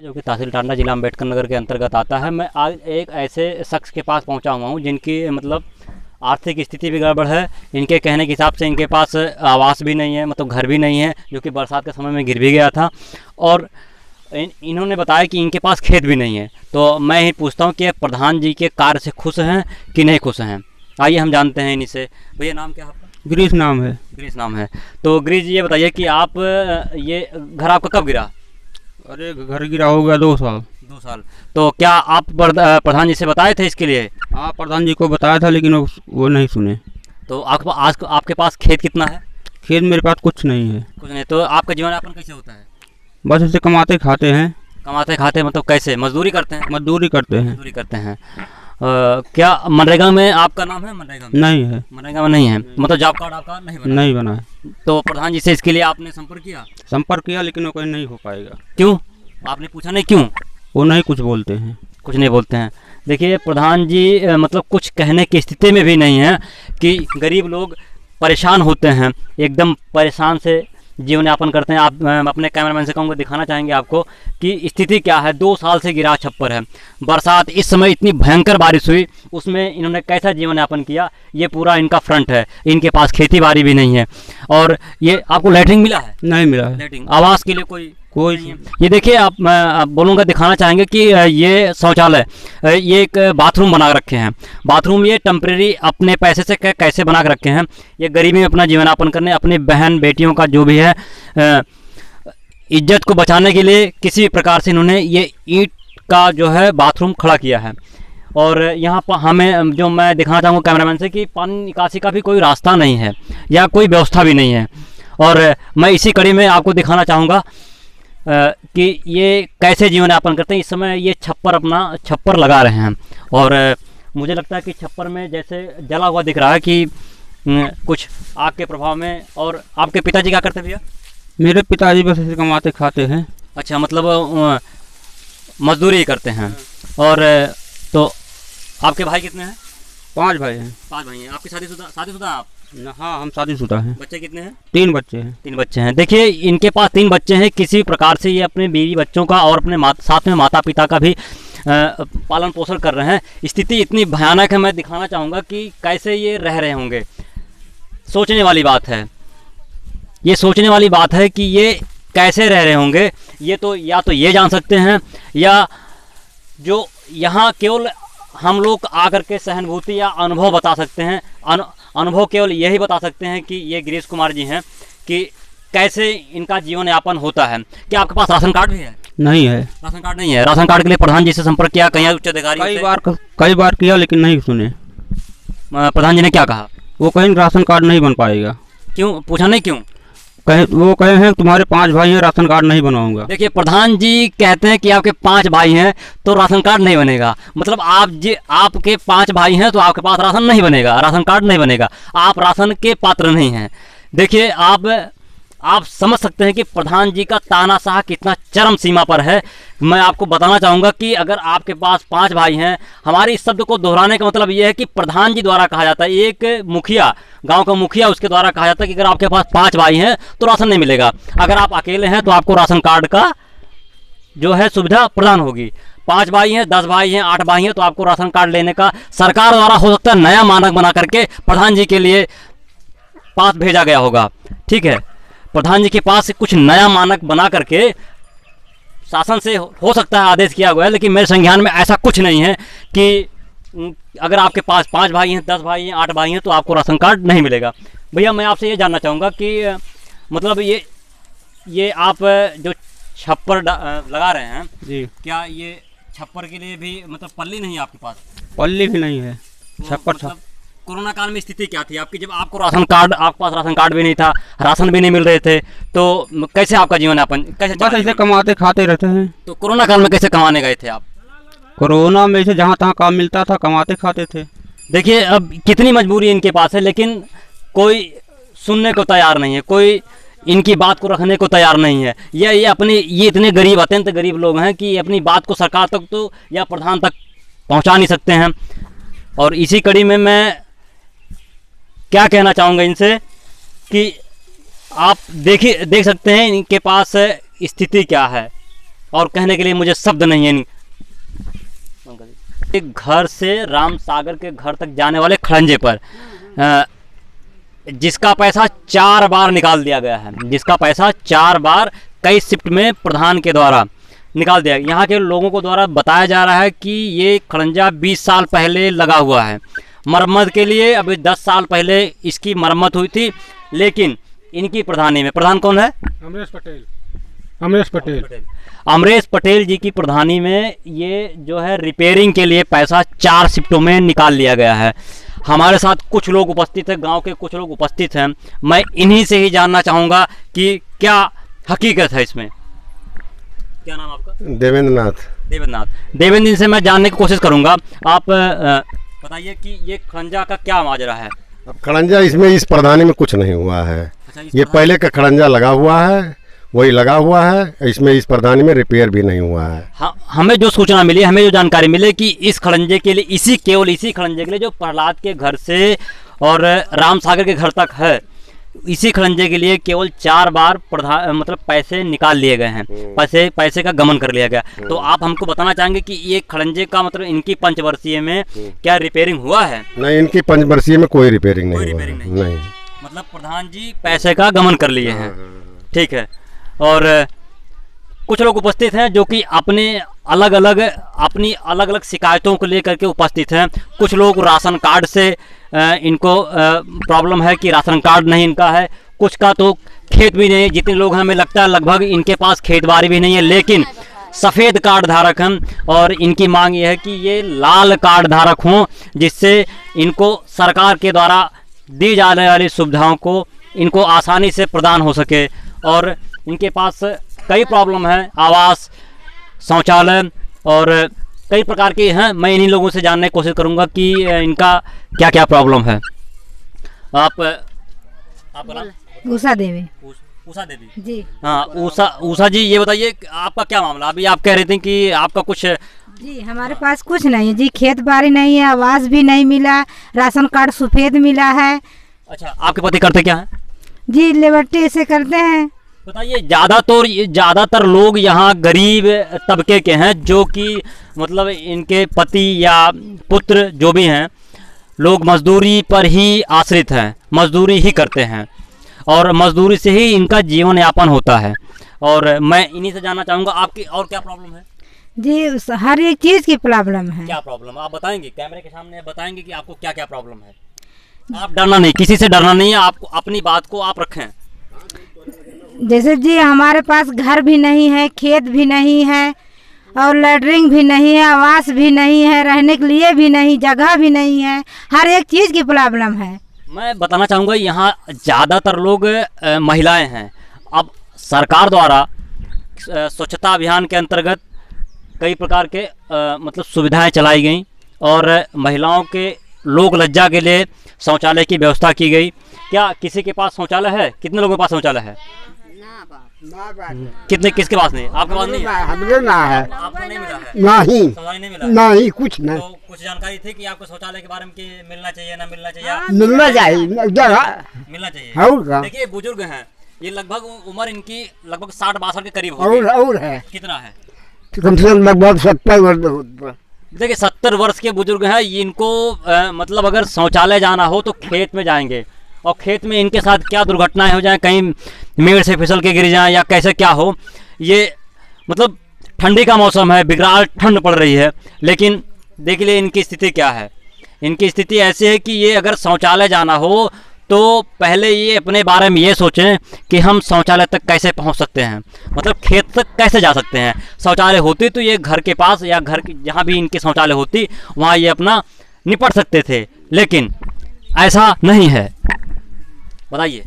जो कि तहसील टांडा जिला अम्बेडकर नगर के अंतर्गत आता है। मैं आज एक ऐसे शख्स के पास पहुंचा हुआ हूं जिनकी मतलब आर्थिक स्थिति भी गड़बड़ है। इनके कहने के हिसाब से इनके पास आवास भी नहीं है, मतलब घर भी नहीं है, जो कि बरसात के समय में गिर भी गया था। और इन्होंने बताया कि इनके पास खेत भी नहीं है। तो मैं ही पूछता हूं कि प्रधान जी के कार्य से खुश हैं कि नहीं खुश हैं। आइए हम जानते हैं इनसे। भैया नाम क्या है आपका? गिरीश नाम है। गिरीश नाम है। तो गिरीश जी ये बताइए कि आप ये घर आपका कब गिरा? अरे घर गिरा हो गया 2 साल। 2 साल। तो क्या आप प्रधान जी से बताए थे इसके लिए? हाँ, प्रधान जी को बताया था लेकिन वो नहीं सुने। तो आपके पास खेत कितना है? खेत मेरे पास कुछ नहीं है। कुछ नहीं। तो आपका जीवन यापन कैसे होता है? बस ऐसे कमाते खाते हैं। कमाते खाते मतलब कैसे? मजदूरी करते हैं? मजदूरी करते हैं। मजदूरी करते हैं। क्या मनरेगा में आपका नाम है? मनरेगा में नहीं है। मनरेगा में नहीं है, मतलब जॉब कार्ड आपका नहीं बना? नहीं बना है। तो प्रधान जी से इसके लिए आपने संपर्क किया? संपर्क किया लेकिन वो कहीं नहीं हो पाएगा। क्यों? आपने पूछा नहीं क्यों? वो नहीं कुछ बोलते हैं। कुछ नहीं बोलते हैं। देखिए प्रधान जी मतलब कुछ कहने की स्थिति में भी नहीं है कि गरीब लोग परेशान होते हैं, एकदम परेशान से जीवन यापन करते हैं। आप अपने कैमरामैन से कहूँगा दिखाना चाहेंगे आपको कि स्थिति क्या है। 2 साल से गिरा छप्पर है। बरसात इस समय इतनी भयंकर बारिश हुई, उसमें इन्होंने कैसा जीवन यापन किया। ये पूरा इनका फ्रंट है। इनके पास खेती बाड़ी भी नहीं है। और ये आपको लैट्रिन मिला है? नहीं मिला है। लैट्रिन आवास के लिए कोई नहीं है। ये देखिए आप बोलूँगा दिखाना चाहेंगे कि ये शौचालय, ये एक बाथरूम बना रखे हैं। बाथरूम ये टेम्परेरी अपने पैसे से कैसे बना के रखे हैं। ये गरीबी में अपना जीवन यापन करने, अपनी बहन बेटियों का जो भी है इज्जत को बचाने के लिए किसी प्रकार से इन्होंने ये ईंट का जो है बाथरूम खड़ा किया है। और यहाँ पर हमें जो मैं दिखाना चाहूँगा कैमरामैन से कि पानी निकासी का भी कोई रास्ता नहीं है या कोई व्यवस्था भी नहीं है। और मैं इसी कड़ी में आपको दिखाना चाहूँगा कि ये कैसे जीवन यापन करते हैं। इस समय ये छप्पर लगा रहे हैं और मुझे लगता है कि छप्पर में जैसे जला हुआ दिख रहा है कि कुछ आग के प्रभाव में। और आपके पिताजी क्या करते हैं भैया? मेरे पिताजी बस ऐसे कमाते खाते हैं। अच्छा, मतलब मजदूरी करते हैं। और तो आपके भाई कितने हैं? 5 भाई हैं। 5 भाई हैं। आपकी शादीशुदा आप? हाँ, हम शादीशुदा हैं। बच्चे कितने हैं? 3 बच्चे हैं। 3 बच्चे हैं। देखिए इनके पास 3 बच्चे हैं। किसी प्रकार से ये अपने बीवी बच्चों का और अपने साथ में माता पिता का भी पालन पोषण कर रहे हैं। स्थिति इतनी भयानक है, मैं दिखाना चाहूँगा कि कैसे ये रह रहे होंगे। सोचने वाली बात है। ये सोचने वाली बात है कि ये कैसे रह रहे होंगे। ये तो या तो ये जान सकते हैं या जो यहाँ केवल हम लोग आकर के सहानुभूति या अनुभव बता सकते हैं। अनुभव केवल यही बता सकते हैं कि ये गिरीश कुमार जी हैं कि कैसे इनका जीवन यापन होता है। क्या आपके पास राशन कार्ड भी है? नहीं है। राशन कार्ड नहीं है। राशन कार्ड के लिए प्रधान जी से संपर्क किया, कहीं उच्च अधिकारी कई बार किया लेकिन नहीं सुने। प्रधान जी ने क्या कहा? वो कहीं राशन कार्ड नहीं बन पाएगा। क्यों? पूछा नहीं क्यों? वो कहे हैं तुम्हारे 5 भाई हैं, राशन कार्ड नहीं बनवाऊंगा। देखिए प्रधान जी कहते हैं कि आपके 5 भाई हैं तो राशन कार्ड नहीं बनेगा। मतलब आपके 5 भाई हैं तो आपके पास राशन नहीं बनेगा, राशन कार्ड नहीं बनेगा, आप राशन के पात्र नहीं हैं। देखिए आप समझ सकते हैं कि प्रधान जी का तानाशाह कितना चरम सीमा पर है। मैं आपको बताना चाहूँगा कि अगर आपके पास 5 भाई हैं, हमारे इस शब्द को दोहराने का मतलब ये है कि प्रधान जी द्वारा कहा जाता है, एक मुखिया, गांव का मुखिया, उसके द्वारा कहा जाता है कि अगर आपके पास 5 भाई हैं तो राशन नहीं मिलेगा। अगर आप अकेले हैं तो आपको राशन कार्ड का जो है सुविधा प्रदान होगी। 5 भाई हैं, 10 भाई हैं, 8 भाई हैं तो आपको राशन कार्ड लेने का सरकार द्वारा हो सकता है नया मानक बना करके प्रधान जी के लिए पास भेजा गया होगा। ठीक है, प्रधान जी के पास कुछ नया मानक बना करके शासन से हो सकता है आदेश किया गया है, लेकिन मेरे संज्ञान में ऐसा कुछ नहीं है कि अगर आपके पास 5 भाई हैं, 10 भाई हैं, 8 भाई हैं तो आपको राशन कार्ड नहीं मिलेगा। भैया मैं आपसे ये जानना चाहूँगा कि मतलब ये आप जो छप्पर लगा रहे हैं जी, क्या ये छप्पर के लिए भी मतलब पल्ली नहीं है आपके पास? पल्ली भी नहीं है। तो छप्पर मतलब कोरोना काल में स्थिति क्या थी आपकी, जब आपको आपके पास राशन कार्ड भी नहीं था, राशन भी नहीं मिल रहे थे, तो कैसे आपका जीवन यापन कैसे? बस ऐसे कमाते खाते रहते हैं। तो कोरोना काल में कैसे कमाने गए थे आप? कोरोना में से जहाँ तहाँ काम मिलता था कमाते खाते थे। देखिए अब कितनी मजबूरी इनके पास है, लेकिन कोई सुनने को तैयार नहीं है, कोई इनकी बात को रखने को तैयार नहीं है। ये इतने गरीब, अत्यंत गरीब लोग हैं कि अपनी बात को सरकार तक तो या प्रधान तक पहुंचा नहीं सकते हैं। और इसी कड़ी में मैं क्या कहना चाहूँगा इनसे कि आप देख सकते हैं इनके पास स्थिति क्या है। और कहने के लिए मुझे शब्द नहीं है। एक घर से राम सागर के घर तक जाने वाले खड़ंजे पर जिसका पैसा 4 बार निकाल दिया गया है, जिसका पैसा 4 बार कई शिफ्ट में प्रधान के द्वारा निकाल दिया। यहाँ के लोगों को द्वारा बताया जा रहा है कि ये खड़ंजा 20 साल पहले लगा हुआ है मरम्मत के लिए। अभी 10 साल पहले इसकी मरम्मत हुई थी, लेकिन इनकी प्रधानी में, प्रधान कौन है? अमरेश पटेल। अमरेश पटेल अमरेश पटेल जी की प्रधानी में ये जो है रिपेयरिंग के लिए पैसा 4 शिफ्टों में निकाल लिया गया है। हमारे साथ कुछ लोग उपस्थित हैं, गांव के कुछ लोग उपस्थित हैं। मैं इन्हीं से ही जानना चाहूँगा कि क्या हकीकत है इसमें। क्या नाम आपका? देवेंद्र नाथ। देवेंद्र जी से मैं जानने की कोशिश करूँगा। आप बताइए कि ये खड़ंजा का क्या माजरा है? अब खड़ंजा इसमें इस प्रधानी में कुछ नहीं हुआ है। अच्छा, ये पहले का खड़ंजा लगा हुआ है, वही लगा हुआ है। इसमें इस प्रधानी में रिपेयर भी नहीं हुआ है। हाँ, हमें जो सूचना मिली, हमें जो जानकारी मिली कि इस खड़ंजे के लिए, केवल इसी खड़ंजे के लिए जो प्रहलाद के घर से और राम सागर के घर तक है, इसी खड़ंजे के लिए केवल 4 बार मतलब पैसे निकाल लिए गए हैं, पैसे का गमन कर लिया गया। तो आप हमको बताना चाहेंगे कि ये खड़ंजे का मतलब इनकी पंचवर्षीय में क्या रिपेयरिंग हुआ है? नहीं, इनकी पंचवर्षीय में कोई रिपेयरिंग नहीं हुआ है। नहीं, मतलब प्रधान जी पैसे का गमन कर लिए हैं। ठीक है। और कुछ लोग उपस्थित हैं जो कि अपनी अलग अलग शिकायतों को लेकर के उपस्थित हैं। कुछ लोग राशन कार्ड से इनको प्रॉब्लम है कि राशन कार्ड नहीं इनका है, कुछ का तो खेत भी नहीं। जितने लोग हैं हमें लगता है लगभग इनके पास खेत बाड़ी भी नहीं है, लेकिन सफ़ेद कार्ड धारक हैं। और इनकी मांग ये है कि ये लाल कार्ड धारक हों, जिससे इनको सरकार के द्वारा दी जाने वाली सुविधाओं को इनको आसानी से प्रदान हो सके। और इनके पास कई प्रॉब्लम हैं, आवास, शौचालय और कई प्रकार के हैं। मैं इन्हीं लोगों से जानने की कोशिश करूंगा कि इनका क्या क्या प्रॉब्लम है। आप उषा देवी। उषा देवी जी। हाँ, उषा जी, ये बताइए आपका क्या मामला? अभी आप कह रहे थे कि आपका कुछ। जी, हमारे पास कुछ नहीं है जी, खेत बाड़ी नहीं है, आवास भी नहीं मिला, राशन कार्ड सफेद मिला है। अच्छा, आपके पति करते क्या है? जी, लेबर्टी ऐसे करते हैं। बताइए, ज़्यादातर लोग यहाँ गरीब तबके के हैं, जो कि मतलब इनके पति या पुत्र जो भी हैं, लोग मजदूरी पर ही आश्रित हैं, मजदूरी ही करते हैं और मजदूरी से ही इनका जीवन यापन होता है। और मैं इन्हीं से जानना चाहूँगा आपकी और क्या प्रॉब्लम है? जी, हर एक चीज़ की प्रॉब्लम है। क्या प्रॉब्लम आप बताएंगे? कैमरे के सामने बताएंगे कि आपको क्या क्या प्रॉब्लम है। आप डरना नहीं, किसी से डरना नहीं है, आपको अपनी बात को आप रखें। जैसे जी, हमारे पास घर भी नहीं है, खेत भी नहीं है और लैटरिंग भी नहीं है, आवास भी नहीं है, रहने के लिए भी नहीं, जगह भी नहीं है, हर एक चीज़ की प्रॉब्लम है। मैं बताना चाहूँगा, यहाँ ज़्यादातर लोग महिलाएं हैं। अब सरकार द्वारा स्वच्छता अभियान के अंतर्गत कई प्रकार के मतलब सुविधाएं चलाई गई और महिलाओं के लोक लज्जा के लिए शौचालय की व्यवस्था की गई। क्या किसी के पास शौचालय है? कितने लोगों के पास शौचालय है? कितने, किसके पास नहीं? आपके पास नहीं है? हमने ना है। आपको नहीं मिला है? नहीं, शौचालय नहीं मिला? नहीं, कुछ नहीं। तो कुछ जानकारी थी कि आपको शौचालय के बारे में कि मिलना चाहिए ना मिलना चाहिए? मिलना चाहिए, जगह मिलना चाहिए। होगा। देखिए, बुजुर्ग हैं, ये लगभग उम्र इनकी लगभग 60-62 के करीब और है। कितना है? कम से कम लगभग 70 वर्ष। देखिए, 70 वर्ष के बुजुर्ग हैं। इनको मतलब अगर शौचालय जाना हो तो खेत में जाएंगे और खेत में इनके साथ क्या दुर्घटनाएं हो जाएं, कहीं मेड़ से फिसल के गिर जाएं या कैसे क्या हो। ये मतलब ठंडी का मौसम है, बिगड़ाल ठंड पड़ रही है, लेकिन देख लिए इनकी स्थिति क्या है। इनकी स्थिति ऐसी है कि ये अगर शौचालय जाना हो तो पहले ये अपने बारे में ये सोचें कि हम शौचालय तक कैसे पहुंच सकते हैं, मतलब खेत तक कैसे जा सकते हैं। शौचालय होती तो ये घर के पास या घर जहाँ भी इनके शौचालय होती वहाँ ये अपना निपट सकते थे, लेकिन ऐसा नहीं है। बताइए,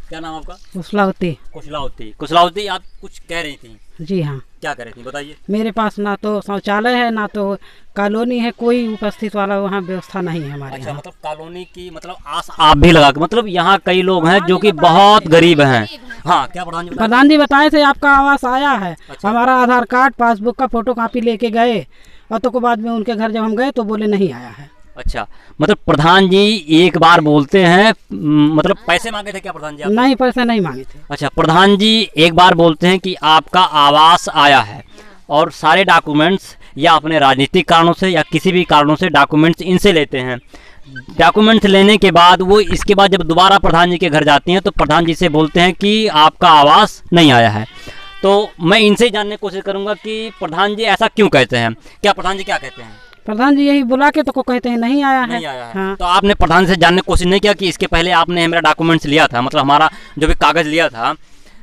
क्या नाम आपका? कुशलावती, आप कुछ कह रही थी? जी हाँ। क्या कह रही थी, बताइए। मेरे पास ना तो शौचालय है, ना तो कॉलोनी है, कोई उपस्थित वाला वहाँ व्यवस्था नहीं है हमारे। अच्छा, मतलब कॉलोनी की मतलब आस आप भी लगा के, मतलब यहाँ कई लोग हैं जो कि बहुत गरीब हैं। हाँ, क्या प्रधान जी बताए थे आपका आवास आया है। अच्छा। हमारा आधार कार्ड, पासबुक का फोटो कॉपी लेके गए और तो बाद में उनके घर जब हम गए तो बोले नहीं आया है। अच्छा, मतलब प्रधान जी एक बार बोलते हैं, मतलब पैसे मांगे थे क्या प्रधान जी? नहीं, पैसे नहीं मांगे थे। अच्छा, प्रधान जी एक बार बोलते हैं कि आपका आवास आया है, और सारे डॉक्यूमेंट्स या अपने राजनीतिक कारणों से या किसी भी कारणों से डॉक्यूमेंट्स इनसे लेते हैं। डॉक्यूमेंट्स लेने के बाद वो इसके बाद जब दोबारा प्रधान जी के घर जाती हैं तो प्रधान जी से बोलते हैं कि आपका आवास नहीं आया है। तो मैं इनसे ही जानने की कोशिश करूंगा कि प्रधान जी ऐसा क्यों कहते हैं, क्या प्रधान जी क्या कहते हैं? प्रधान जी यही बुला के तो को कहते हैं नहीं आया है। नहीं आया है। हाँ। तो आपने प्रधान से जानने की कोशिश नहीं किया कि इसके पहले आपने मेरा डॉक्यूमेंट्स लिया था, मतलब हमारा जो भी कागज़ लिया था,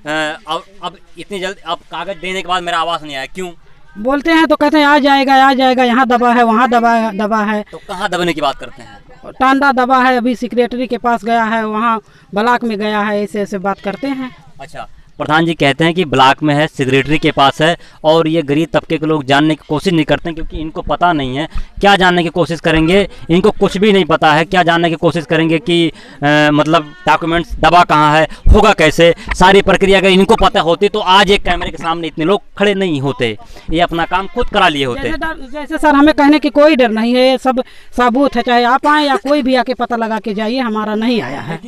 अब इतनी जल्द अब कागज़ देने के बाद मेरा आवास नहीं आया, क्यों? बोलते हैं तो कहते हैं आ जाएगा, यहाँ दबा है, वहाँ दबा है। तो कहाँ दबने की बात करते हैं? टांडा दबा है, अभी सेक्रेटरी के पास गया है, वहाँ ब्लॉक में गया है, ऐसे ऐसे बात करते हैं। अच्छा, प्रधान जी कहते हैं कि ब्लॉक में है, सेक्रेटरी के पास है, और ये गरीब तबके के लोग जानने की कोशिश नहीं करते हैं क्योंकि इनको पता नहीं है। क्या जानने की कोशिश करेंगे? इनको कुछ भी नहीं पता है। क्या जानने की कोशिश करेंगे कि मतलब डॉक्यूमेंट्स दबा कहाँ है, होगा कैसे? सारी प्रक्रिया अगर इनको पता होती तो आज एक कैमरे के सामने इतने लोग खड़े नहीं होते, ये अपना काम खुद करा लिए होते। जैसे सर हमें कहने की कोई डर नहीं है, ये सब सबूत है, चाहे आप आए या कोई भी आके पता लगा के जाइए, हमारा नहीं आया है।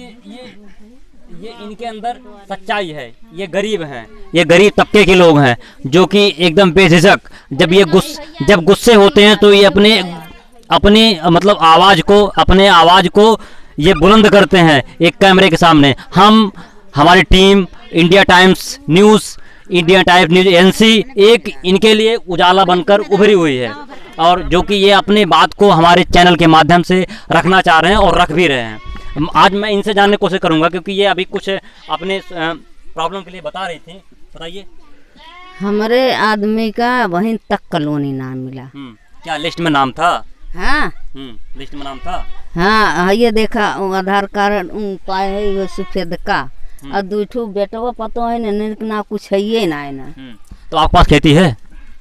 ये इनके अंदर सच्चाई है, ये गरीब हैं, ये गरीब तबके के लोग हैं जो कि एकदम बेझिझक जब गुस्से होते हैं तो ये अपनी मतलब अपने आवाज़ को ये बुलंद करते हैं एक कैमरे के सामने। हमारी team India times news agency एक इनके लिए उजाला बनकर उभरी हुई है, और जो कि ये अपनी बात को हमारे चैनल के माध्यम से रखना चाह रहे हैं और रख भी रहे हैं। आज मैं इनसे जानने की कोशिश करूंगा क्योंकि ये अभी कुछ अपने प्रॉब्लम के लिए बता रही थी। बताइए। हमारे आदमी का वहीं तक कॉलोनी नाम मिला। क्या लिस्ट में नाम था? हाँ। लिस्ट में नाम था। हाँ, ये देखा आधार कार्ड पाए है वो सफेद का, और दूठू बेटवा पतो है ना कुछ है ये ना है ना। तो आपके पास खेती है?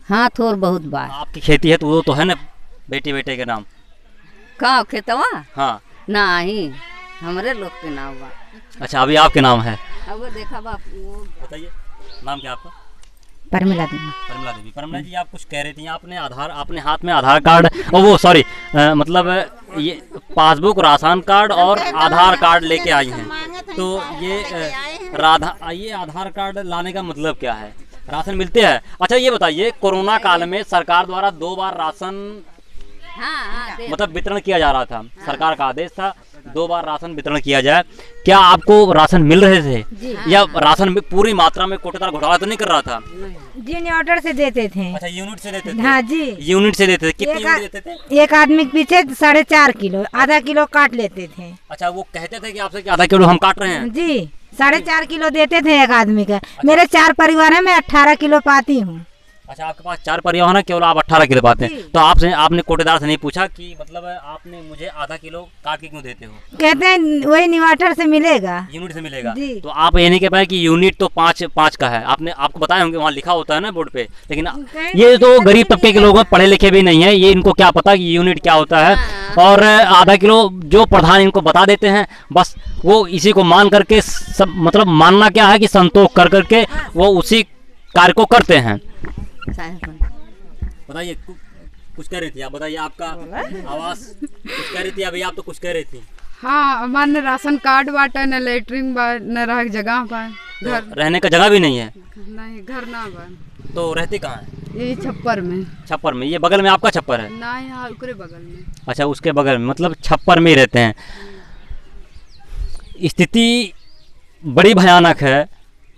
हाँ, थोड़ बहुत बार। आपकी खेती है तो वो तो है ना बेटे के नाम का खेतवा? हाँ। ना ही हमारे लोग के नाम बा। अच्छा, अभी आपके नाम है? अब वो देखा बाप। बताइए नाम क्या आपका? परमिला देवी। परमिला जी, आप कुछ कह रही थी, आपने हाथ में आधार कार्ड वो सॉरी मतलब ये पासबुक, राशन कार्ड और आधार कार्ड लेके आई हैं। तो ये आधार कार्ड लाने का मतलब क्या है? राशन मिलते हैं? अच्छा ये बताइए, कोरोना काल में सरकार द्वारा 2 बार राशन मतलब वितरण किया जा रहा था, सरकार का आदेश था 2 बार राशन वितरण किया जाए। क्या आपको राशन मिल रहे थे या राशन में पूरी मात्रा में कोटेदार घोटाला तो नहीं कर रहा था? जी, ऑर्डर से देते थे। अच्छा, यूनिट से देते थे? हाँ जी, यूनिट से देते थे। कितनी यूनिट देते थे? एक आदमी के पीछे 4.5 किलो, आधा किलो काट लेते थे। अच्छा, वो कहते थे कि आपसे कि आधा किलो हम काट रहे हैं? जी, 4.5 किलो देते थे एक आदमी का। मेरे 4 परिवार है, मैं 18 किलो पाती हूँ। अच्छा, आपके पास 4 परिवार है, केवल आप 18 किलो पाते हैं। तो आपने कोटेदार से नहीं पूछा कि मतलब आपने मुझे आधा किलो काट के क्यों देते हो? कहते हैं वही निवाटर से मिलेगा, यूनिट से मिलेगा। तो आप ये नहीं कह पाए कि यूनिट तो 5 का है? आपको बताए होंगे, वहाँ लिखा होता है ना बोर्ड पे। लेकिन ये तो गरीब तबके के लोग हैं, पढ़े लिखे भी नहीं है, ये इनको क्या पता कि यूनिट क्या होता है। और आधा किलो जो प्रधान इनको बता देते हैं, बस वो इसी को मान करके सब मतलब मानना क्या है कि संतोष कर करके वो उसी कार्य को करते हैं। बताइए, कुछ कह रही थी आप? बताइए, आपका आवाज कुछ कह रही थी अभी, आप तो कुछ कह रही थी। हाँ, हमारे राशन कार्ड बाटे, न लेटरिन बा, न रह जगह बा, घर रहने का जगह भी नहीं है? नहीं, घर ना बा। तो रहती कहाँ है? ये छप्पर में। छप्पर में? ये बगल में आपका छप्पर है? ना, यहाँ उसके बगल में। अच्छा, उसके बगल में, मतलब छप्पर में ही रहते हैं। स्थिति बड़ी भयानक है।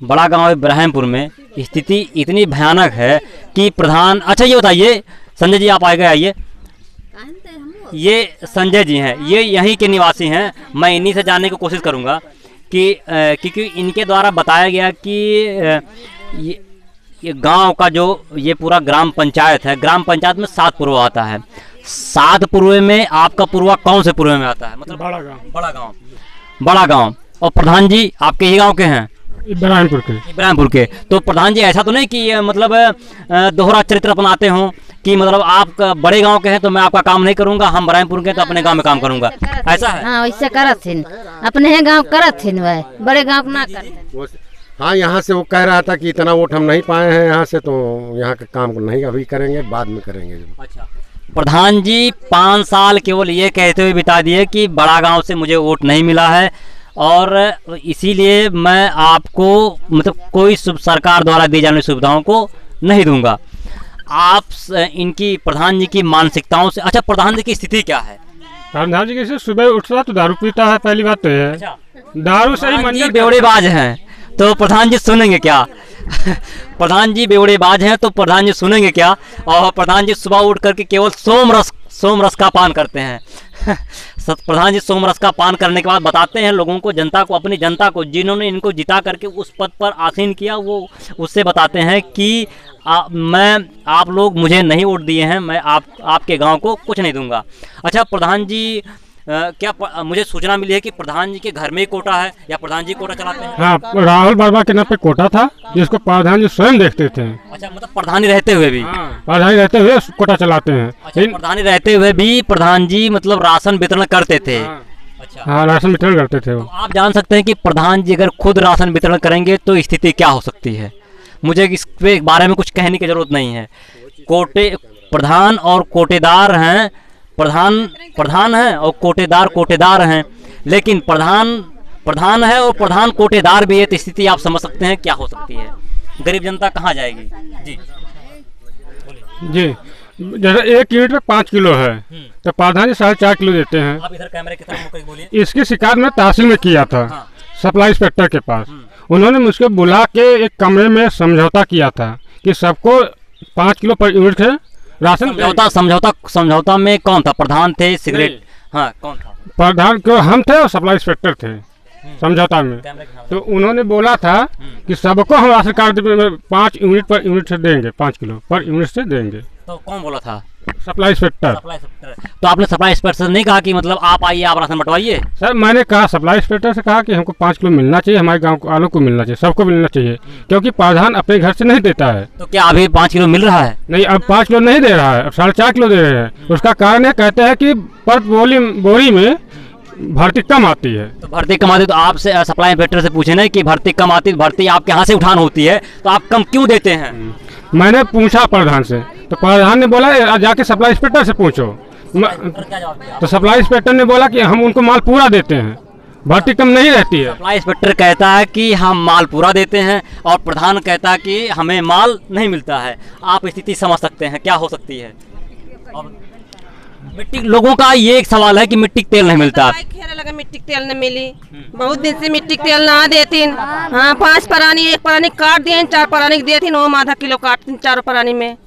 बड़ा गांव इब्राहिमपुर में स्थिति इतनी भयानक है कि प्रधान। अच्छा ये बताइए संजय जी, आप आइए। ये संजय जी हैं, ये यहीं के निवासी हैं। मैं इन्हीं से जानने की कोशिश करूंगा कि क्योंकि इनके द्वारा बताया गया कि ये गांव का जो ये पूरा ग्राम पंचायत है, ग्राम पंचायत में 7 पुरवा आता है। 7 पुरवे में आपका पुरवा कौन से पुरवे में आता है? मतलब बड़ा गाँव। और प्रधान जी आपके ही गाँव के हैं? इब्राहिमपुर के। तो प्रधान जी ऐसा तो नहीं कि मतलब दोहरा चरित्र अपनाते हो कि मतलब आप बड़े गांव के हैं तो मैं आपका काम नहीं करूंगा, हम इब्राहिमपुर के तो अपने गांव में काम करूंगा, ऐसा है? हाँ, वैसे करत थे, अपने ही गांव करत थे, बड़े गांव ना करते। हाँ, यहाँ से वो कह रहा था कि इतना वोट हम नहीं पाए हैं यहाँ से, तो यहाँ का काम नहीं अभी करेंगे, बाद में करेंगे। अच्छा, प्रधान जी 5 साल केवल ये कहते हुए बिता दिए कि बड़ा गाँव से मुझे वोट नहीं मिला है और इसीलिए मैं आपको मतलब कोई सरकार द्वारा दी जाने वाली सुविधाओं को नहीं दूंगा। इनकी प्रधान जी की मानसिकताओं से, अच्छा प्रधान जी की स्थिति क्या है? प्रधान जी कैसे सुबह उठता तो दारू पीता है, पहली बात तो है। दारू से ही प्रधान जी मंदिर बेवड़ेबाज हैं तो प्रधान जी सुनेंगे क्या? प्रधान जी बेवड़ेबाज हैं तो प्रधान जी सुनेंगे क्या? और प्रधान जी सुबह उठ करके केवल सोम रस का पान करते हैं। प्रधान जी सोम रस का पान करने के बाद बताते हैं लोगों को, जनता को, अपनी जनता को, जिन्होंने इनको जिता करके उस पद पर आसीन किया, वो उससे बताते हैं कि आप लोग मुझे नहीं वोट दिए हैं, मैं आपके गांव को कुछ नहीं दूंगा। अच्छा प्रधान जी, मुझे सूचना मिली है कि प्रधान जी के घर में ही कोटा है या प्रधान जी कोटा चलाते हैं? हाँ, राहुल बाबा के नाम पे कोटा था जिसको प्रधान जी स्वयं देखते थे। अच्छा, मतलब प्रधानी रहते हुए भी? प्रधानी रहते हुए कोटा चलाते हैं। अच्छा, प्रधानी रहते हुए भी प्रधान जी मतलब राशन वितरण करते थे? अच्छा, हाँ, राशन वितरण करते थे वो। तो आप जान सकते हैं कि प्रधान जी अगर खुद राशन वितरण करेंगे तो स्थिति क्या हो सकती है। मुझे इसके बारे में कुछ कहने की जरूरत नहीं है। प्रधान और कोटेदार हैं, प्रधान है और कोटेदार हैं, लेकिन प्रधान है और प्रधान कोटेदार भी है, तो स्थिति आप समझ सकते हैं क्या हो सकती है। गरीब जनता कहाँ जाएगी? जी, जैसे 1 यूनिट में 5 किलो है तो प्रधान जी 4.5 किलो देते हैं। आप इधर कैमरे की तरफ बोलिए। इसकी शिकायत मैं तहसील में किया था। हाँ। सप्लाई इंस्पेक्टर के पास। उन्होंने मुझको बुला के एक कमरे में समझौता किया था कि सबको 5 किलो पर यूनिट है राशन। समझौता में कौन था? प्रधान थे, सिगरेट? हाँ, कौन था? प्रधान को हम थे और सप्लाई इंस्पेक्टर थे समझौता में। तो उन्होंने बोला था कि सबको हम ration card 5 unit per unit से देंगे, 5 किलो पर यूनिट से देंगे। तो कौन बोला था? Supply inspector. तो आपने सप्लाई इंस्पेक्टर से नहीं कहा कि मतलब आप आइए, आप राशन बंटवाइए? सर मैंने कहा, सप्लाई इंस्पेक्टर से कहा कि हमको 5 किलो मिलना चाहिए, हमारे गांव वालों को मिलना चाहिए, सबको मिलना चाहिए, क्योंकि प्रधान अपने घर से नहीं देता है। तो क्या अभी 5 किलो मिल रहा है? नहीं, अब 5 किलो नहीं दे रहा है, अब 4.5 किलो दे रहे हैं। उसका कारण है, कहते हैं कि पर बोरी में भर्ती कम आती है। तो भर्ती कम आती तो आपसे सप्लाई इंस्पेक्टर से पूछे ना कि भर्ती कम आती, भर्ती आपके यहाँ से उठान होती है तो आप कम क्यों देते हैं? मैंने पूछा प्रधान से, तो प्रधान ने बोला जाके सप्लाई इंस्पेक्टर से पूछो। तो सप्लाई इंस्पेक्टर ने बोला कि हम उनको माल पूरा देते हैं, भर्ती कम नहीं रहती है। सप्लाई इंस्पेक्टर कहता है कि हम माल पूरा देते हैं और प्रधान कहता है कि हमें माल नहीं मिलता है। आप स्थिति समझ सकते हैं क्या हो सकती है। और मिट्टी, लोगों का ये एक सवाल है कि मिट्टी तेल नहीं मिलता। लगा मिट्टी तेल न मिली, बहुत दिन से मिट्टी तेल ना देती। हाँ, 5 परानी, 1 परानी काट दिए, 4 परानी देती, वो आधा किलो काटती 4 परानी में।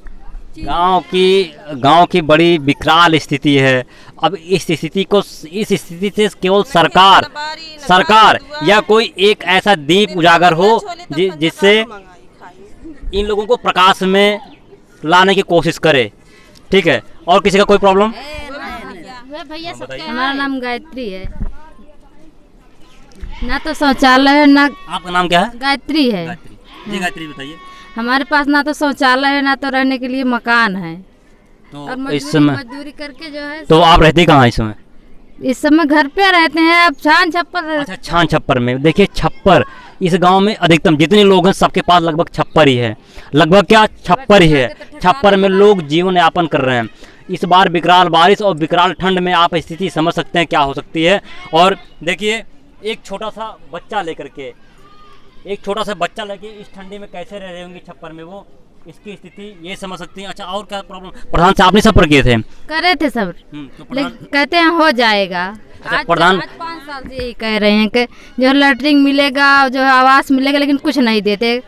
गांव की बड़ी विकराल स्थिति है। अब इस स्थिति से केवल सरकार या कोई एक ऐसा दीप उजागर हो जिससे इन लोगों को प्रकाश में लाने की कोशिश करे। ठीक है, और किसी का कोई प्रॉब्लम? हमारा नाम गायत्री है। ना तो शौचालय है, ना। आपका नाम क्या है? गायत्री है। जी गायत्री बताइए। हमारे पास ना तो शौचालय है, ना तो रहने के लिए मकान है। तो और मजदूरी करके जो है। तो आप रहती कहाँ इस समय? इस समय घर पे रहते हैं। अब छान छप्पर। अच्छा, छान छप्पर में। देखिए, छप्पर इस गांव में अधिकतम जितने लोग हैं सबके पास लगभग छप्पर ही है। लगभग क्या, छप्पर ही है। छप्पर में लोग जीवन यापन कर रहे हैं। इस बार विकराल बारिश और विकराल ठंड में आप स्थिति समझ सकते हैं क्या हो सकती है। और देखिए, एक छोटा सा बच्चा लेके इस ठंडी में कैसे रह रहे होंगे छप्पर में, वो इसकी स्थिति ये समझ सकती है। अच्छा, और क्या प्रॉब्लम? प्रधान से आपने सफर किए थे? करे थे सब, लेकिन कहते हैं हो जाएगा। अच्छा, प्रधान 5 साल से यही कह रहे हैं कि जो लैटरिन मिलेगा, जो आवास मिलेगा, लेकिन कुछ नहीं देते।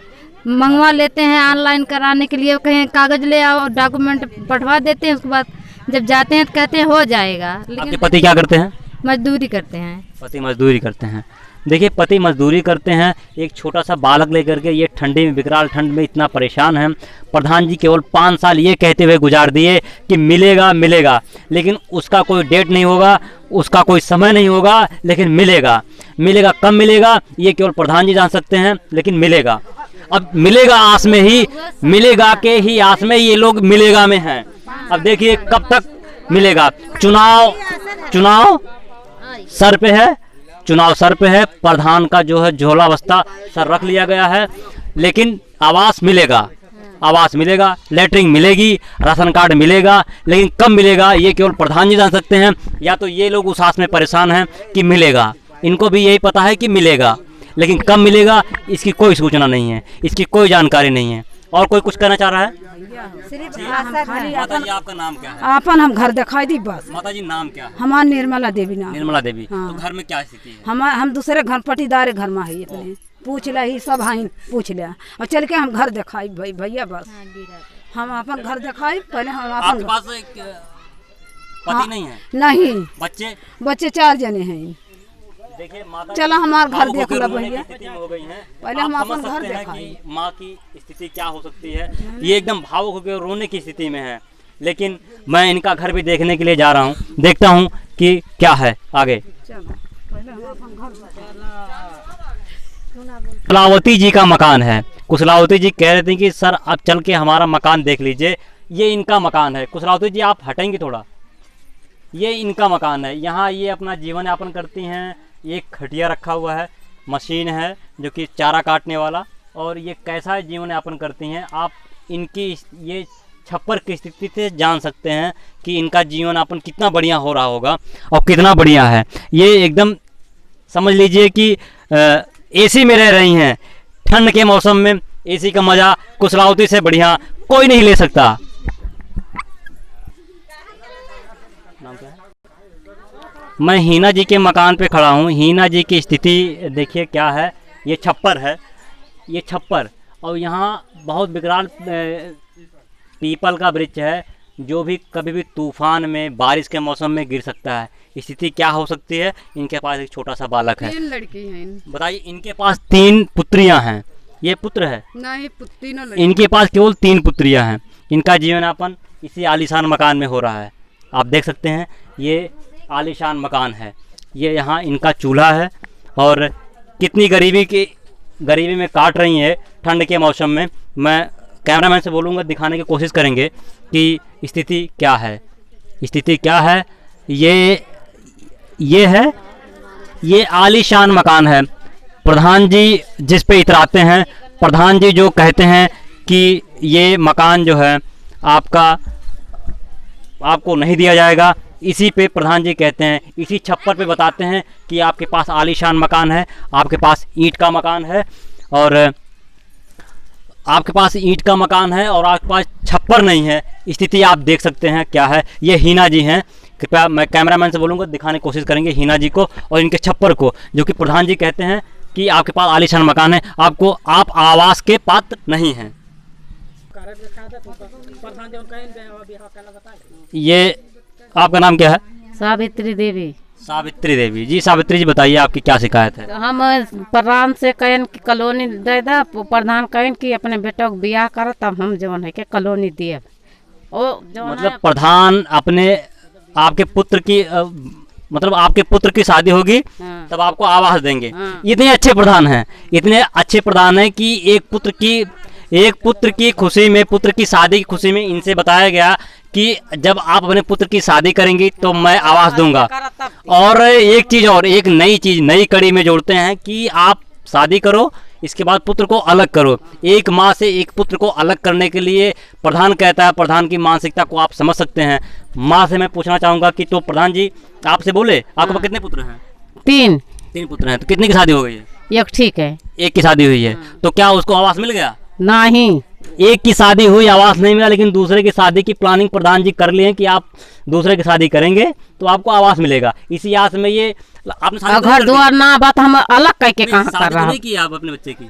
मंगवा लेते हैं ऑनलाइन कराने के लिए, कहीं कागज ले आओ, डॉक्यूमेंट पठवा देते हैं, उसके बाद जब जाते हैं तो कहते हैं हो जाएगा। आपके पति क्या करते हैं? मजदूरी करते हैं। पति मजदूरी करते हैं। देखिए, पति मजदूरी करते हैं, एक छोटा सा बालक लेकर के ये ठंडी में, विकराल ठंड में इतना परेशान है। प्रधान जी केवल 5 साल ये कहते हुए गुजार दिए कि मिलेगा, लेकिन उसका कोई डेट नहीं होगा, उसका कोई समय नहीं होगा, लेकिन मिलेगा। कब मिलेगा ये केवल प्रधान जी जान सकते हैं, लेकिन मिलेगा। अब मिलेगा आस में ही, मिलेगा के ही आस में ये लोग मिलेगा में हैं। अब देखिए कब तक मिलेगा। चुनाव सर पे है। प्रधान का जो है झोला बस्ता सर रख लिया गया है, लेकिन आवास मिलेगा, लेटरिन मिलेगी, राशन कार्ड मिलेगा, लेकिन कब मिलेगा ये केवल प्रधान जी जान सकते हैं। या तो ये लोग उस आस में परेशान हैं कि मिलेगा, इनको भी यही पता है कि मिलेगा, लेकिन कब मिलेगा इसकी कोई सूचना नहीं है, इसकी कोई जानकारी नहीं है। और कोई कुछ कहना चाह रहा है? सिर्फ माता जी आपका नाम क्या है? अपन हम घर दिखाई दी बस। माता जी नाम क्या है? हमार निर्मला देवी नाम। निर्मला देवी। हाँ। तो घर में क्या स्थिति है? हम दूसरे घर पटीदार घर में है अपने, पूछ ले ही सब हाई पूछ ले और चल के हम घर दिखाई भैया बस। हम अपन घर दिखाई पहले हम आपके अपन। पास पति नहीं है? नहीं। बच्चे 4 जने हैं। देखिए माता चलो हमार घर भावुक देख होकर लो रोने की भैया। स्थिति में हो गई हैं। पहले आप हम समझ अपन घर सकते हैं दिखाई। कि माँ की स्थिति क्या हो सकती है। ये एकदम भावुक होकर रोने की स्थिति में है। लेकिन मैं इनका घर भी देखने के लिए जा रहा हूँ, देखता हूँ कि क्या है आगे। कुशलावती जी का मकान है। कुशलावती जी कह रहे थे कि सर अब चल के हमारा मकान देख लीजिए, ये इनका मकान है। कुशलावती जी आप हटेंगे थोड़ा, ये इनका मकान है। यहाँ ये अपना जीवन यापन करती हैं। एक खटिया रखा हुआ है, मशीन है जो कि चारा काटने वाला, और ये कैसा जीवन यापन करती हैं आप इनकी ये छप्पर की स्थिति से जान सकते हैं कि इनका जीवन यापन कितना बढ़िया हो रहा होगा और कितना बढ़िया है। ये एकदम समझ लीजिए कि एसी में रह रही हैं। ठंड के मौसम में एसी का मज़ा कुशलावती से बढ़िया कोई नहीं ले सकता। नाम क्या है? मैं हीना जी के मकान पे खड़ा हूँ। हीना जी की स्थिति देखिए क्या है। ये छप्पर है, ये छप्पर, और यहाँ बहुत विकराल पीपल का वृक्ष है जो भी कभी भी तूफान में बारिश के मौसम में गिर सकता है। स्थिति क्या हो सकती है? इनके पास एक छोटा सा बालक है। 3 लड़की हैं। बताइए, इनके पास 3 पुत्रियां हैं। ये पुत्र है? नहीं, तीनों लड़की। इनके पास केवल 3 पुत्रियां हैं। इनका जीवन यापन इसी आलीशान मकान में हो रहा है। आप देख सकते हैं ये आलीशान मकान है। ये यहाँ इनका चूल्हा है और कितनी गरीबी में काट रही है ठंड के मौसम में। मैं कैमरामैन से बोलूँगा दिखाने की कोशिश करेंगे कि स्थिति क्या है। स्थिति क्या है? ये है, ये आलीशान मकान है। प्रधान जी जिस पे इतराते हैं, प्रधान जी जो कहते हैं कि ये मकान जो है आपको नहीं दिया जाएगा, इसी पे प्रधान जी कहते हैं, इसी छप्पर पे बताते हैं कि आपके पास आलीशान मकान है, आपके पास ईंट का मकान है, और आपके पास ईंट का मकान है और आपके पास छप्पर नहीं है। स्थिति आप देख सकते हैं क्या है। ये हीना जी हैं। कृपया मैं कैमरामैन से बोलूँगा दिखाने की कोशिश करेंगे हीना जी को और इनके छप्पर को, जो कि प्रधान जी कहते हैं कि आपके पास आलीशान मकान है, आप आवास के पात्र नहीं हैं। ये आपका नाम क्या है? सावित्री देवी। सावित्री देवी जी। सावित्री जी बताइए आपकी क्या शिकायत है? हम प्रधान से कहन की कॉलोनी दे दा, प्रधान कहन कि अपने बेटा को ब्याह कर तब हम जवन है के कॉलोनी दिए। मतलब प्रधान आपके पुत्र की मतलब आपके पुत्र की शादी होगी तब आपको आवास देंगे। इतने अच्छे प्रधान हैं, इतने अच्छे प्रधान हैं कि एक पुत्र की खुशी में, पुत्र की शादी की खुशी में इनसे बताया गया कि जब आप अपने पुत्र की शादी करेंगी तो मैं आवास दूंगा। और एक चीज़ और, एक नई चीज़ नई कड़ी में जोड़ते हैं कि आप शादी करो, इसके बाद पुत्र को अलग करो। एक माँ से एक पुत्र को अलग करने के लिए प्रधान कहता है, प्रधान की मानसिकता को आप समझ सकते हैं। माँ से मैं पूछना चाहूँगा कि तो प्रधान जी आपसे बोले आपके पास कितने पुत्र हैं? 3 पुत्र हैं। तो कितने की शादी हो गई है? एक ठीक है। एक की शादी हुई है। तो क्या उसको आवास मिल गया? नहीं, एक की शादी हुई, आवास नहीं मिला, लेकिन दूसरे की शादी की प्लानिंग प्रधान जी कर लिए कि आप दूसरे की शादी करेंगे तो आपको आवास मिलेगा। इसी आस में ये आपने घर द्वार ना बात हम अलग कह के कहाँ कर रहा नहीं की आप अपने बच्चे की?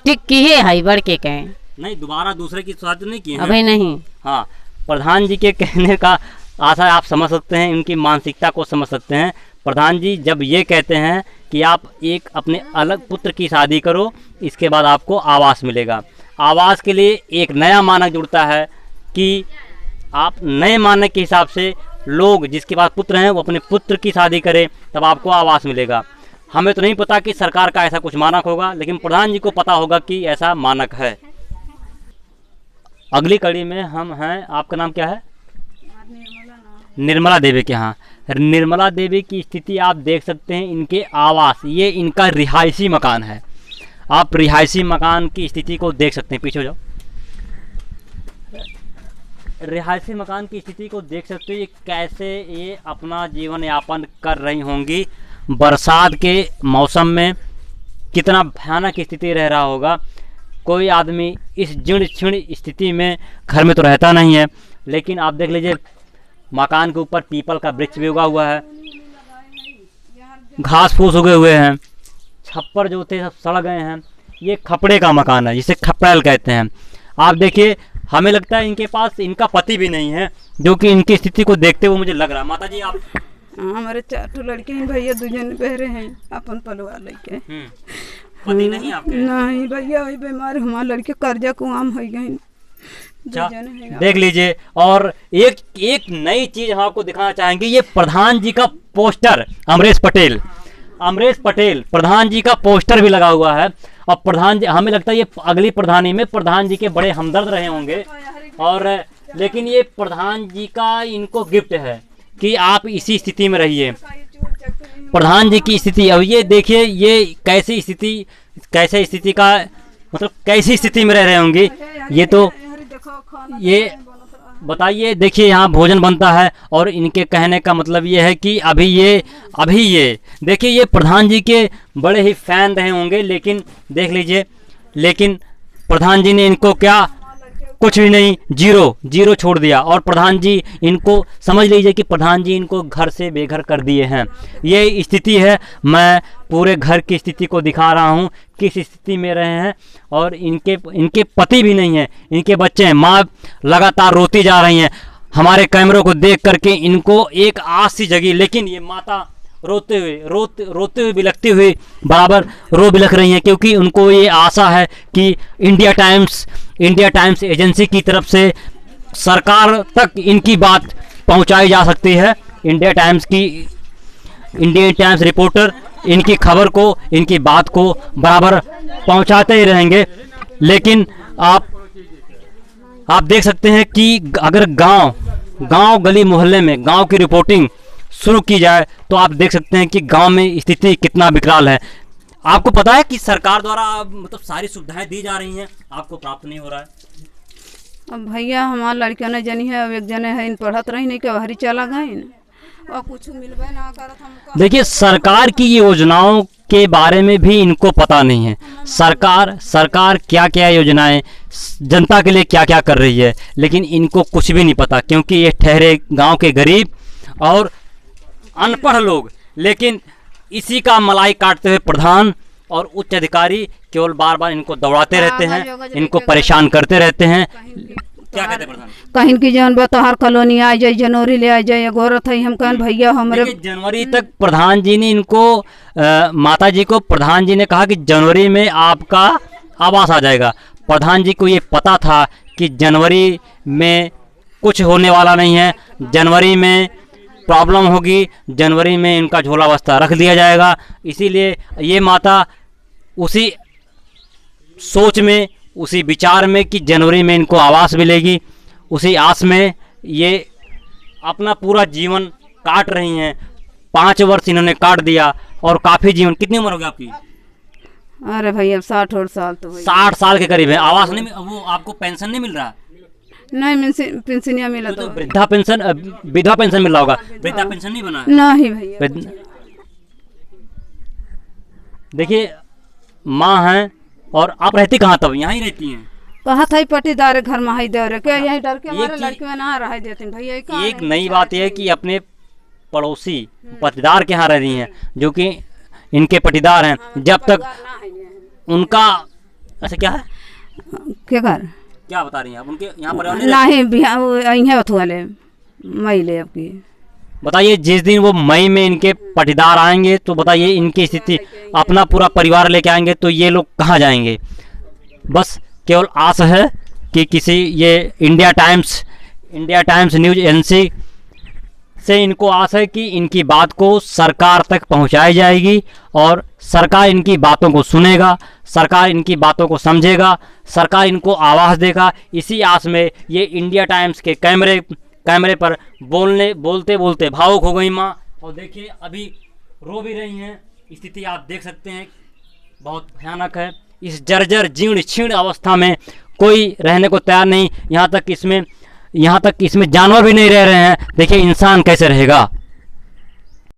ठीक की है बड़के के नहीं, दोबारा दूसरे की शादी नहीं की है अभी नहीं। हाँ, प्रधान जी के कहने का आशा आप समझ सकते हैं, इनकी मानसिकता को समझ सकते हैं। प्रधान जी जब ये कहते हैं कि आप एक अपने अलग पुत्र की शादी करो, इसके बाद आपको आवास मिलेगा। आवास के लिए एक नया मानक जुड़ता है कि आप नए मानक के हिसाब से लोग जिसके पास पुत्र हैं वो अपने पुत्र की शादी करें तब आपको आवास मिलेगा। हमें तो नहीं पता कि सरकार का ऐसा कुछ मानक होगा, लेकिन प्रधान जी को पता होगा कि ऐसा मानक है। अगली कड़ी में हम हैं, आपका नाम क्या है? निर्मला देवी के यहाँ। निर्मला देवी की स्थिति आप देख सकते हैं, इनके आवास, ये इनका रिहायशी मकान है। आप रिहायशी मकान की स्थिति को देख सकते हैं, पीछे हो जाओ। रिहायशी मकान की स्थिति को देख सकते हो, ये कैसे ये अपना जीवन यापन कर रही होंगी। बरसात के मौसम में कितना भयानक स्थिति रह रहा होगा। कोई आदमी इस जीर्ण क्षीण स्थिति में घर में तो रहता नहीं है। लेकिन आप देख लीजिए मकान के ऊपर पीपल का वृक्ष भी उगा हुआ है, घास फूस उगे हुए हैं, छप्पर जो थे सब सड़ गए हैं। ये खपड़े का मकान है, जिसे खपड़ैल कहते हैं। आप देखिए, हमें लगता है इनके पास इनका पति भी नहीं है, जो कि इनकी स्थिति को देखते हुए मुझे लग रहा है। माता जी आप हमारे 4 लड़के हैं भैया, 2 जन बहरे हैं अपन परिवार लेके। पति नहीं आपके? नहीं भैया, वही बीमार हमारे लड़के कर्जा कुआम हो गए। देख लीजिए। और एक नई चीज हम आपको दिखाना चाहेंगे, ये प्रधान जी का पोस्टर, अमरेश पटेल प्रधान जी का पोस्टर भी लगा हुआ है। और प्रधान जी, हमें लगता है ये अगली प्रधानी में प्रधान जी के बड़े हमदर्द रहे होंगे। और लेकिन ये प्रधान जी का इनको गिफ्ट है कि आप इसी स्थिति में रहिए। प्रधान जी की स्थिति, अब ये देखिए ये कैसी स्थिति का मतलब कैसी स्थिति में रह रहे होंगे। ये तो ये बताइए, देखिए यहाँ भोजन बनता है और इनके कहने का मतलब ये है कि अभी ये देखिए, ये प्रधान जी के बड़े ही फैन रहे होंगे। लेकिन देख लीजिए, लेकिन प्रधान जी ने इनको क्या, कुछ भी नहीं, जीरो छोड़ दिया। और प्रधान जी इनको, समझ लीजिए कि प्रधान जी इनको घर से बेघर कर दिए हैं। ये स्थिति है। मैं पूरे घर की स्थिति को दिखा रहा हूँ, किस स्थिति में रहे हैं। और इनके पति भी नहीं है, इनके बच्चे हैं। माँ लगातार रोती जा रही हैं। हमारे कैमरों को देख करके इनको एक आस सी जगी, लेकिन ये माता रोते हुए बिलखती हुई बराबर रो बिलख रही हैं, क्योंकि उनको ये आशा है कि इंडिया टाइम्स एजेंसी की तरफ से सरकार तक इनकी बात पहुंचाई जा सकती है। इंडिया टाइम्स रिपोर्टर इनकी खबर को, इनकी बात को बराबर पहुंचाते ही रहेंगे। लेकिन आप देख सकते हैं कि अगर गांव गली मोहल्ले में गांव की रिपोर्टिंग शुरू की जाए तो आप देख सकते हैं कि गांव में स्थिति कितना विकराल है। आपको पता है कि सरकार द्वारा मतलब सारी सुविधाएं दी जा रही हैं, आपको प्राप्त नहीं हो रहा है। अब भैया हमारे लड़कियों ने जनी है, अब एक जने है इन पढ़त रही नहीं, क्या हरी चला गए और कुछ मिलबे ना करत हमको। देखिए, सरकार की योजनाओं के बारे में भी इनको पता नहीं है। सरकार क्या क्या योजनाएं जनता के लिए क्या क्या कर रही है, लेकिन इनको कुछ भी नहीं पता, क्योंकि ये ठहरे गाँव के गरीब और अनपढ़ लोग। लेकिन इसी का मलाई काटते हुए प्रधान और उच्च अधिकारी केवल बार इनको दौड़ाते रहते हैं, इनको परेशान करते रहते हैं। क्या कहते हैं प्रधान? कहीं की जान बतहर कॉलोनी आ जाए, जनवरी ले आ जाए, गोरत है। हम कहन भैया हमारे जनवरी तक प्रधान जी ने इनको माता जी को प्रधान जी ने कहा कि जनवरी में आपका आवास आ जाएगा। प्रधान जी को ये पता था कि जनवरी में कुछ होने वाला नहीं है, जनवरी में प्रॉब्लम होगी, जनवरी में इनका झोला बस्ता रख दिया जाएगा। इसीलिए ये माता उसी सोच में, उसी विचार में कि जनवरी में इनको आवास मिलेगी, उसी आस में ये अपना पूरा जीवन काट रही हैं। 5 वर्ष इन्होंने काट दिया और काफ़ी जीवन। कितनी उम्र हो गई आपकी? अरे भैया 60 साल तो 60 साल के करीब है। आवास नहीं, वो आपको पेंशन नहीं मिल रहा? नहीं, पेंशन मिला तो विधवा पेंशन मिल रहा होगा। वृद्धा पेंशन नहीं बना? नहीं भैया। देखिए, माँ हैं और आप रहती कहाँ, तब यहाँ ही रहती हैं? कहा था पटीदार घर में ही दे क्या यही डर के हमारे लड़की में ना रह देते भैया। एक नई बात यह है कि अपने पड़ोसी पटीदार के यहाँ रह रही हैं, जो कि इनके पटीदार हैं। जब तक उनका ऐसा क्या है, क्या बता रही हैं आप? उनके यहाँ पर नहीं मई आपकी बताइए। जिस दिन वो मई में इनके पटीदार आएंगे तो बताइए इनकी स्थिति, अपना पूरा परिवार लेके आएंगे तो ये लोग कहाँ जाएंगे? बस केवल आस है कि किसी ये इंडिया टाइम्स न्यूज एजेंसी से इनको आस है कि इनकी बात को सरकार तक पहुंचाई जाएगी और सरकार इनकी बातों को सुनेगा, सरकार इनकी बातों को समझेगा, सरकार इनको आवाज़ देगा। इसी आस में ये इंडिया टाइम्स के कैमरे पर बोलते बोलते भावुक हो गई माँ। और देखिए अभी रो भी रही हैं। स्थिति आप देख सकते हैं, बहुत भयानक है। इस जर्जर जीर्ण क्षीण अवस्था में कोई रहने को तैयार नहीं। यहाँ तक इसमें जानवर भी नहीं रह रहे हैं। देखिए इंसान कैसे रहेगा।